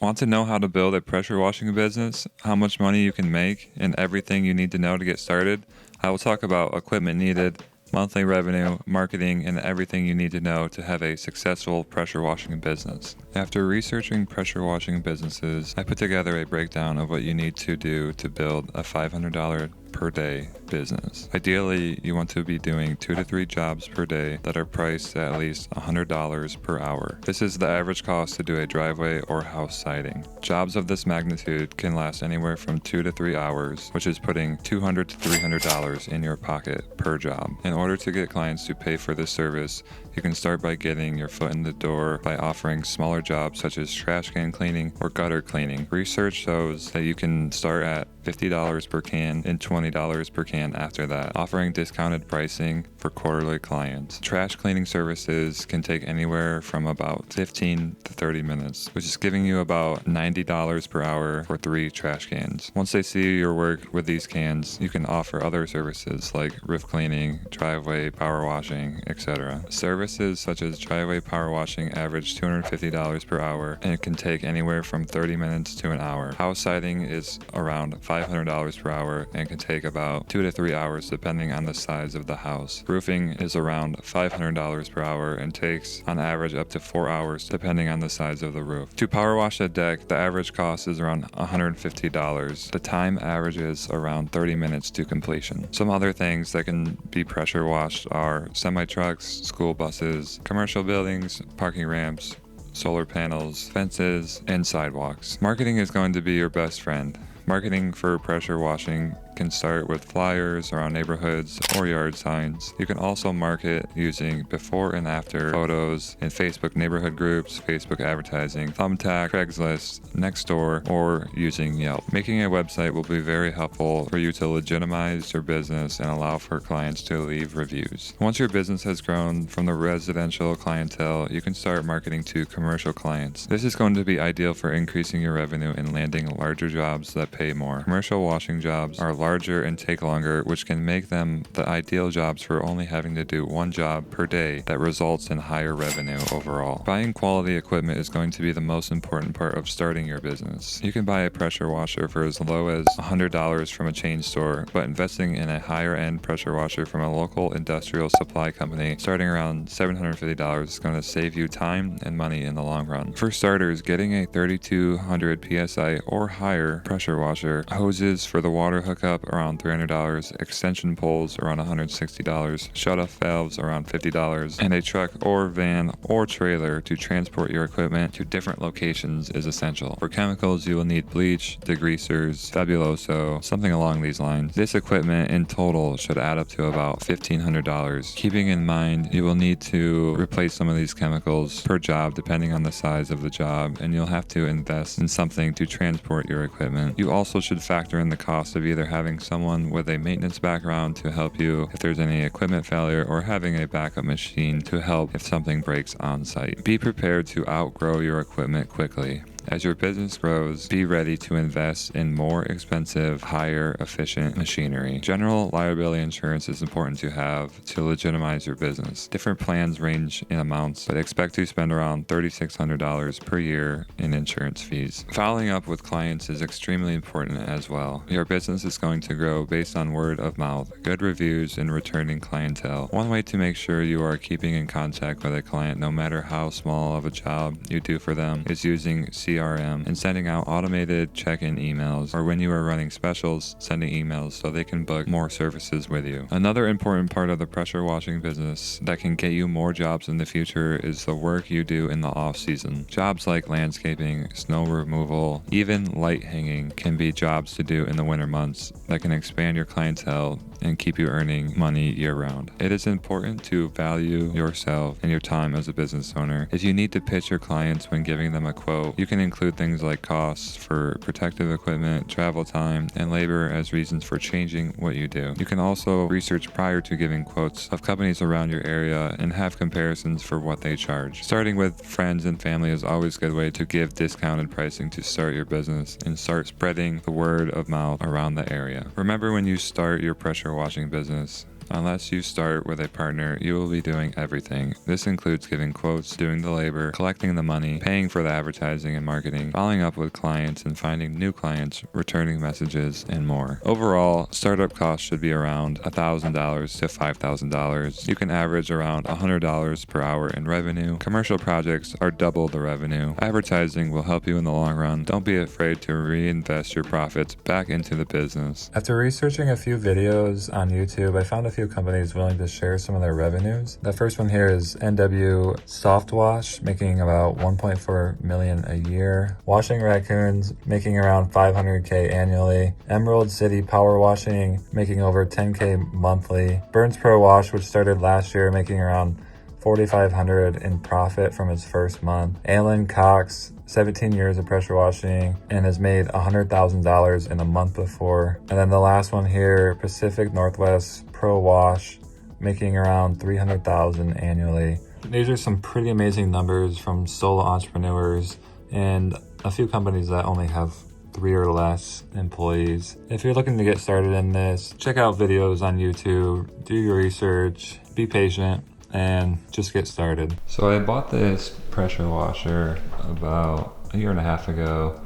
Want to know how to build a pressure washing business, how much money you can make, and everything you need to know to get started? I will talk about equipment needed, monthly revenue, marketing, and everything you need to know to have a successful pressure washing business. After researching pressure washing businesses, I put together a breakdown of what you need to do to build a $500 per day business. Ideally, you want to be doing 2 to 3 jobs per day that are priced at least $100 per hour. This is the average cost to do a driveway or house siding. Jobs of this magnitude can last anywhere from 2 to 3 hours, which is putting $200 to $300 in your pocket per job. In order to get clients to pay for this service, you can start by getting your foot in the door by offering smaller jobs such as trash can cleaning or gutter cleaning. Research shows that you can start at $50 per can and $20 per can after that, offering discounted pricing for quarterly clients. Trash cleaning services can take anywhere from about 15 to 30 minutes, which is giving you about $90 per hour for 3 trash cans. Once they see your work with these cans, you can offer other services like roof cleaning, driveway power washing, etc. Services such as driveway power washing average $250 per hour and it can take anywhere from 30 minutes to an hour. House siding is around $500 per hour and can take about 2 to 3 hours depending on the size of the house. Roofing is around $500 per hour and takes on average up to 4 hours depending on the size of the roof. To power wash a deck, the average cost is around $150. The time averages around 30 minutes to completion. Some other things that can be pressure washed are semi-trucks, school buses, commercial buildings, parking ramps, solar panels, fences, and sidewalks. Marketing is going to be your best friend. Marketing for pressure washing can start with flyers around neighborhoods or yard signs. You can also market using before and after photos in Facebook neighborhood groups, Facebook advertising, Thumbtack, Craigslist, Nextdoor, or using Yelp. Making a website will be very helpful for you to legitimize your business and allow for clients to leave reviews. Once your business has grown from the residential clientele, you can start marketing to commercial clients. This is going to be ideal for increasing your revenue and landing larger jobs that pay more. Commercial washing jobs are larger and take longer, which can make them the ideal jobs for only having to do 1 job per day that results in higher revenue overall. Buying quality equipment is going to be the most important part of starting your business. You can buy a pressure washer for as low as $100 from a chain store, but investing in a higher end pressure washer from a local industrial supply company starting around $750 is going to save you time and money in the long run. For starters, getting a 3200 psi or higher pressure washer, hoses for the water hookup around $300, extension poles around $160, shut-off valves around $50, and a truck or van or trailer to transport your equipment to different locations is essential. For chemicals, you will need bleach, degreasers, Fabuloso, something along these lines. This equipment in total should add up to about $1,500. Keeping in mind, you will need to replace some of these chemicals per job depending on the size of the job, and you'll have to invest in something to transport your equipment. You also should factor in the cost of either having someone with a maintenance background to help you if there's any equipment failure or having a backup machine to help if something breaks on site. Be prepared to outgrow your equipment quickly. As your business grows, be ready to invest in more expensive, higher efficient machinery. General liability insurance is important to have to legitimize your business. Different plans range in amounts, but expect to spend around $3,600 per year in insurance fees. Following up with clients is extremely important as well. Your business is going to grow based on word of mouth, good reviews, and returning clientele. One way to make sure you are keeping in contact with a client, no matter how small of a job you do for them, is using CRM and sending out automated check-in emails, or when you are running specials, sending emails so they can book more services with you. Another important part of the pressure washing business that can get you more jobs in the future is the work you do in the off-season. Jobs like landscaping, snow removal, even light hanging can be jobs to do in the winter months that can expand your clientele and keep you earning money year-round. It is important to value yourself and your time as a business owner. If you need to pitch your clients when giving them a quote, you can include things like costs for protective equipment, travel time, and labor as reasons for changing what you do. You can also research prior to giving quotes of companies around your area and have comparisons for what they charge. Starting with friends and family is always a good way to give discounted pricing to start your business and start spreading the word of mouth around the area. Remember, when you start your pressure washing business, Unless you start with a partner, you will be doing everything. This includes giving quotes, doing the labor, collecting the money, paying for the advertising and marketing, following up with clients and finding new clients, returning messages, and more. Overall, startup costs should be around $1,000 to $5,000. You can average around $100 per hour in revenue. Commercial projects are double the revenue. Advertising will help you in the long run. Don't be afraid to reinvest your profits back into the business. After researching a few videos on YouTube, I found a few companies willing to share some of their revenues. The first one here is NW Soft Wash, making about 1.4 million a year. Washing Raccoons, making around 500K annually. Emerald City Power Washing, making over 10K monthly. Burns Pro Wash, which started last year, making around 4,500 in profit from its first month. Alan Cox, 17 years of pressure washing and has made $100,000 in a month before. And then the last one here, Pacific Northwest Pro Wash, making around 300,000 annually. These are some pretty amazing numbers from solo entrepreneurs and a few companies that only have 3 or less employees. If you're looking to get started in this, check out videos on YouTube, do your research, be patient, and just get started. So I bought this pressure washer about a year and a half ago,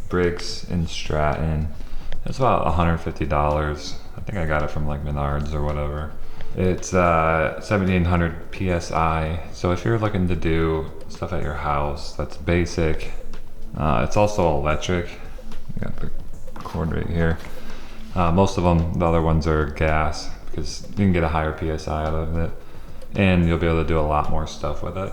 Briggs in Stratton. It's about $150. I think I got it from like Menards or whatever. It's 1700 PSI. So if you're looking to do stuff at your house that's basic, it's also electric. I got the cord right here. Most of them, the other ones are gas because you can get a higher PSI out of it, and you'll be able to do a lot more stuff with it.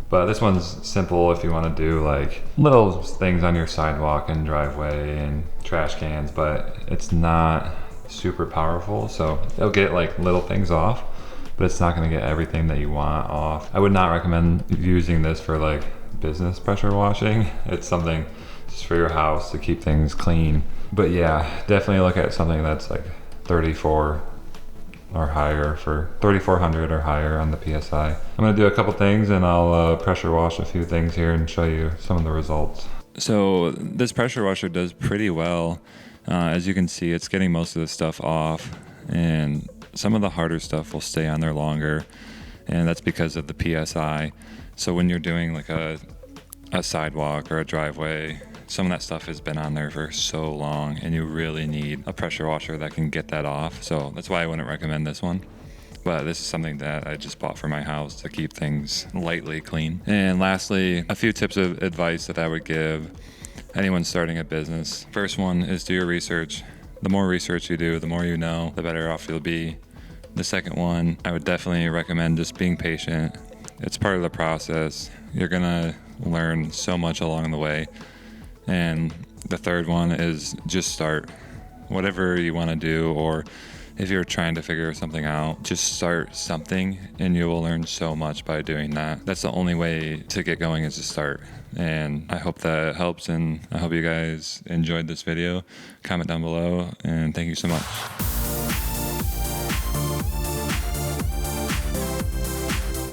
But this one's simple if you want to do like little things on your sidewalk and driveway and trash cans, but it's not super powerful. So it'll get like little things off, but it's not going to get everything that you want off. I would not recommend using this for like business pressure washing. It's something just for your house to keep things clean. But yeah, definitely look at something that's like 34 or higher, for 3,400 or higher on the PSI. I'm gonna do a couple things and I'll pressure wash a few things here and show you some of the results. So this pressure washer does pretty well. As you can see, it's getting most of the stuff off, and some of the harder stuff will stay on there longer, and that's because of the PSI. So when you're doing like a sidewalk or a driveway, some of that stuff has been on there for so long, and you really need a pressure washer that can get that off. So that's why I wouldn't recommend this one. But this is something that I just bought for my house to keep things lightly clean. And lastly, a few tips of advice that I would give anyone starting a business. First one is do your research. The more research you do, the more you know, the better off you'll be. The second one, I would definitely recommend just being patient. It's part of the process. You're gonna learn so much along the way. And the third one is just start. Whatever you want to do, or if you're trying to figure something out, just start something and you will learn so much by doing that. That's the only way to get going, is to start. And I hope that helps, and I hope you guys enjoyed this video. Comment down below, and thank you so much.